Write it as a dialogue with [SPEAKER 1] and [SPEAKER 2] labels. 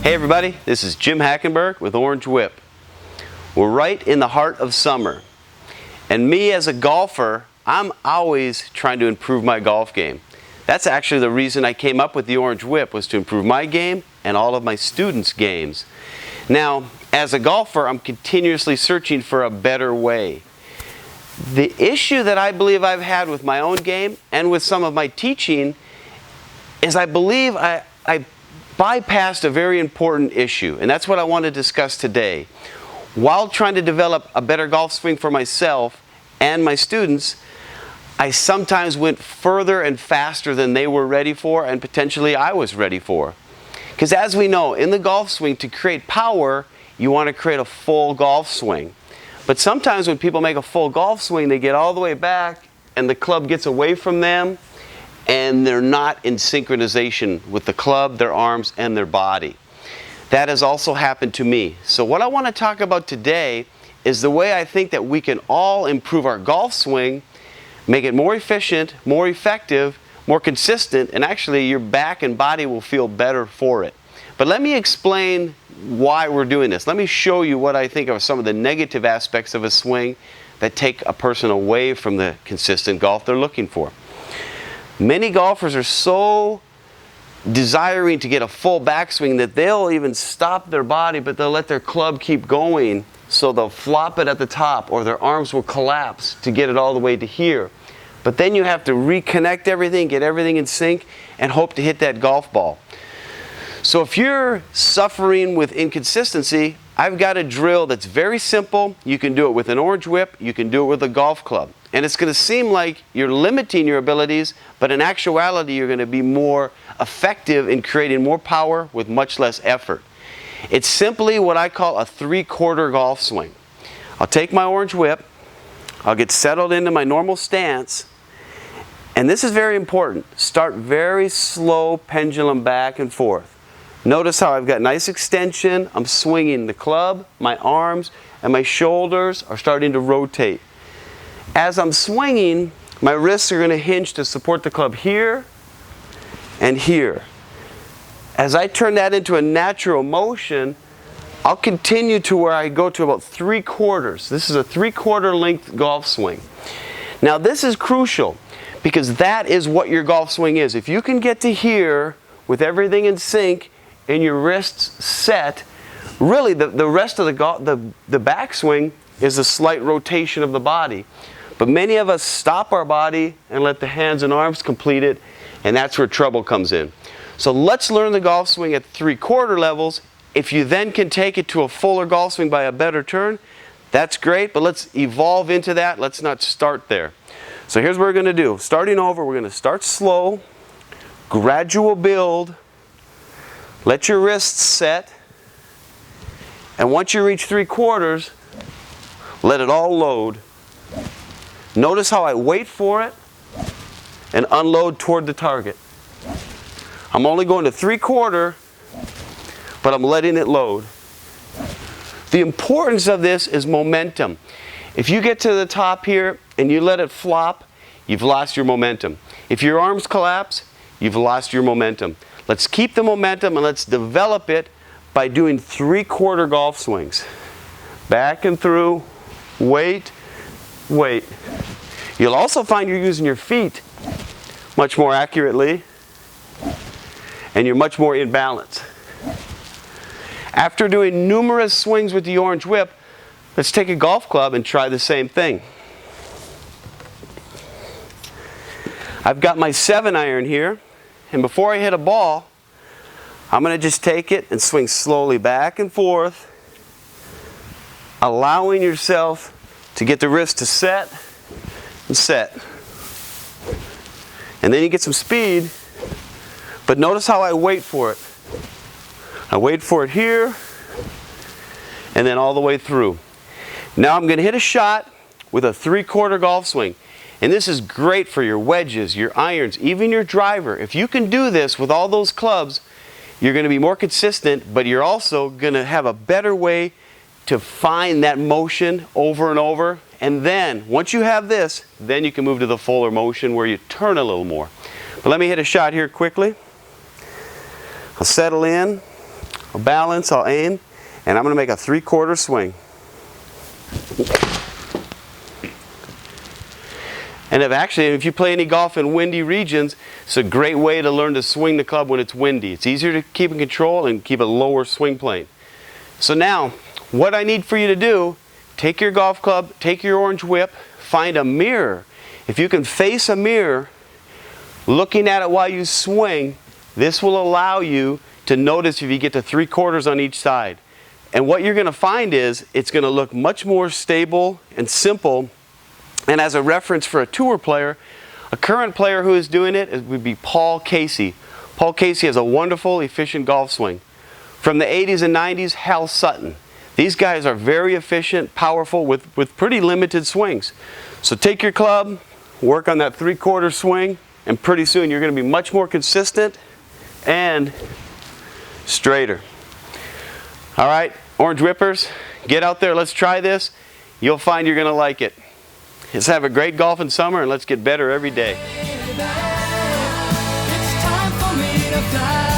[SPEAKER 1] Hey everybody, this is Jim Hackenberg with Orange Whip. We're right in the heart of summer. And me as a golfer, I'm always trying to improve my golf game. That's actually the reason I came up with the Orange Whip, was to improve my game and all of my students' games. Now, as a golfer, I'm continuously searching for a better way. The issue that I believe I've had with my own game and with some of my teaching is I believe I bypassed a very important issue, and that's what I want to discuss today. While trying to develop a better golf swing for myself and my students, I sometimes went further and faster than they were ready for, and potentially I was ready for. Because as we know, in the golf swing, to create power, you want to create a full golf swing. But sometimes when people make a full golf swing, they get all the way back and the club gets away from them, and they're not in synchronization with the club, their arms, and their body. That has also happened to me. So what I want to talk about today is the way I think that we can all improve our golf swing, make it more efficient, more effective, more consistent, and actually your back and body will feel better for it. But let me explain why we're doing this. Let me show you what I think are some of the negative aspects of a swing that take a person away from the consistent golf they're looking for. Many golfers are so desiring to get a full backswing that they'll even stop their body, but they'll let their club keep going, so they'll flop it at the top, or their arms will collapse to get it all the way to here. But then you have to reconnect everything, get everything in sync, and hope to hit that golf ball. So if you're suffering with inconsistency, I've got a drill that's very simple. You can do it with an Orange Whip, you can do it with a golf club. And it's going to seem like you're limiting your abilities, but in actuality you're going to be more effective in creating more power with much less effort. It's simply what I call a 3/4 golf swing. I'll take my Orange Whip, I'll get settled into my normal stance, and this is very important. Start very slow pendulum back and forth. Notice how I've got nice extension. I'm swinging the club, my arms, and my shoulders are starting to rotate. As I'm swinging, my wrists are going to hinge to support the club here and here. As I turn that into a natural motion, I'll continue to where I go to about 3/4. This is a 3/4 length golf swing. Now this is crucial because that is what your golf swing is. If you can get to here with everything in sync and your wrists set, really the rest of the backswing is a slight rotation of the body. But many of us stop our body and let the hands and arms complete it, and that's where trouble comes in. So let's learn the golf swing at 3/4 levels. If you then can take it to a fuller golf swing by a better turn, that's great, but let's evolve into that. Let's not start there. So here's what we're going to do. Starting over, we're going to start slow, gradual build, let your wrists set, and once you reach 3/4, let it all load. Notice how I wait for it and unload toward the target. I'm only going to 3/4, but I'm letting it load. The importance of this is momentum. If you get to the top here and you let it flop, you've lost your momentum. If your arms collapse, you've lost your momentum. Let's keep the momentum and let's develop it by doing 3/4 golf swings. Back and through, wait, wait. You'll also find you're using your feet much more accurately, and you're much more in balance. After doing numerous swings with the Orange Whip, let's take a golf club and try the same thing. I've got my 7-iron here, and before I hit a ball, I'm going to just take it and swing slowly back and forth, allowing yourself to get the wrist to set and set. And then you get some speed, but notice how I wait for it. I wait for it here, and then all the way through. Now I'm going to hit a shot with a 3/4 golf swing. And this is great for your wedges, your irons, even your driver. If you can do this with all those clubs, you're going to be more consistent, but you're also going to have a better way to find that motion over and over. And then, once you have this, then you can move to the fuller motion where you turn a little more. But let me hit a shot here quickly. I'll settle in. I'll balance, I'll aim, and I'm going to make a 3/4 swing. And if you play any golf in windy regions, it's a great way to learn to swing the club when it's windy. It's easier to keep in control and keep a lower swing plane. So now, what I need for you to do, take your golf club, take your orange whip, find a mirror. If you can face a mirror, looking at it while you swing, this will allow you to notice if you get to 3/4 on each side. And what you're going to find is, it's going to look much more stable and simple. And as a reference for a tour player, a current player who is doing it would be Paul Casey. Paul Casey has a wonderful, efficient golf swing. From the 80s and 90s, Hal Sutton. These guys are very efficient, powerful, with pretty limited swings. So take your club, work on that 3/4 swing, and pretty soon you're going to be much more consistent and straighter. All right, Orange Whippers, get out there, let's try this. You'll find you're going to like it. Let's have a great golfing summer, and let's get better every day.
[SPEAKER 2] It's time for me to fly.